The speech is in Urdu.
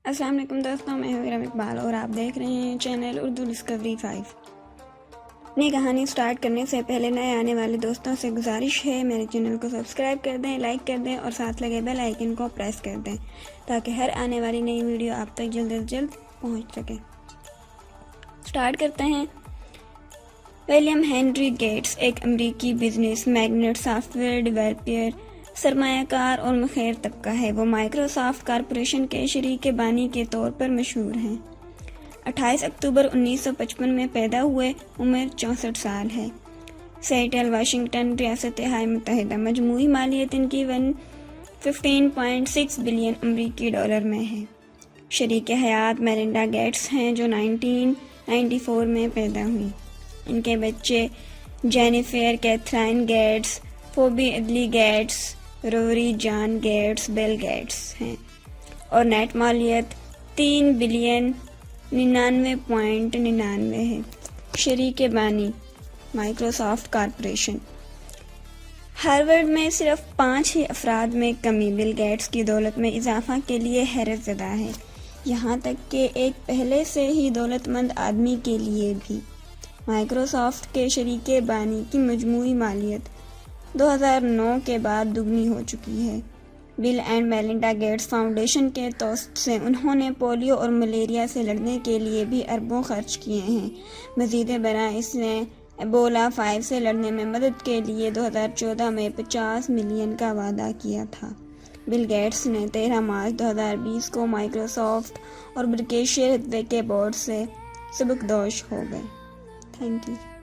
السلام علیکم دوستوں، میں ہوں ارم اقبال اور آپ دیکھ رہے ہیں چینل اردو ڈسکوری 5۔ نئی کہانی سٹارٹ کرنے سے پہلے نئے آنے والے دوستوں سے گزارش ہے میرے چینل کو سبسکرائب کر دیں، لائک کر دیں اور ساتھ لگے بیل آئیکن کو پریس کر دیں تاکہ ہر آنے والی نئی ویڈیو آپ تک جلد از جلد پہنچ سکے۔ سٹارٹ کرتے ہیں۔ ولیم ہنری گیٹس ایک امریکی business magnate, software developer, سرمایہ کار اور مخیر طبقہ ہے۔ وہ مائیکروسافٹ کارپوریشن کے شریک بانی کے طور پر مشہور ہیں۔ 28 اکتوبر 1955 میں پیدا ہوئے، عمر 64 سال ہے۔ سیٹل، واشنگٹن، ریاست متحدہ۔ مجموعی مالیت ان کی 15.6 بلین امریکی ڈالر میں ہے۔ شریک حیات میلنڈا گیٹس ہیں جو 1994 میں پیدا ہوئی۔ ان کے بچے جینیفر کیتھرائن گیٹس، فوبی ایڈلی گیٹس، روری جان گیٹس، بیل گیٹس ہیں، اور نیٹ مالیت 3 بلین 99.99 ہے۔ شریک بانی مائیکروسافٹ کارپوریشن۔ ہارورڈ میں صرف 5 ہی افراد میں کمی بل گیٹس کی دولت میں اضافہ کے لیے حیرت زدہ ہے، یہاں تک کہ ایک پہلے سے ہی دولت مند آدمی کے لیے بھی۔ مائیکروسافٹ کے شریک بانی کی مجموعی مالیت 2009 کے بعد دگنی ہو چکی ہے۔ بل اینڈ میلنڈا گیٹس فاؤنڈیشن کے توسط سے انہوں نے پولیو اور ملیریا سے لڑنے کے لیے بھی اربوں خرچ کیے ہیں۔ مزید برآں اس نے ایبولا 5 سے لڑنے میں مدد کے لیے 2014 میں 50 ملین کا وعدہ کیا تھا۔ بل گیٹس نے 13 مارچ 2020 کو مائیکروسافٹ اور برکشیر ہیتھوے کے بورڈ سے سبکدوش ہو گئے۔ Thank you.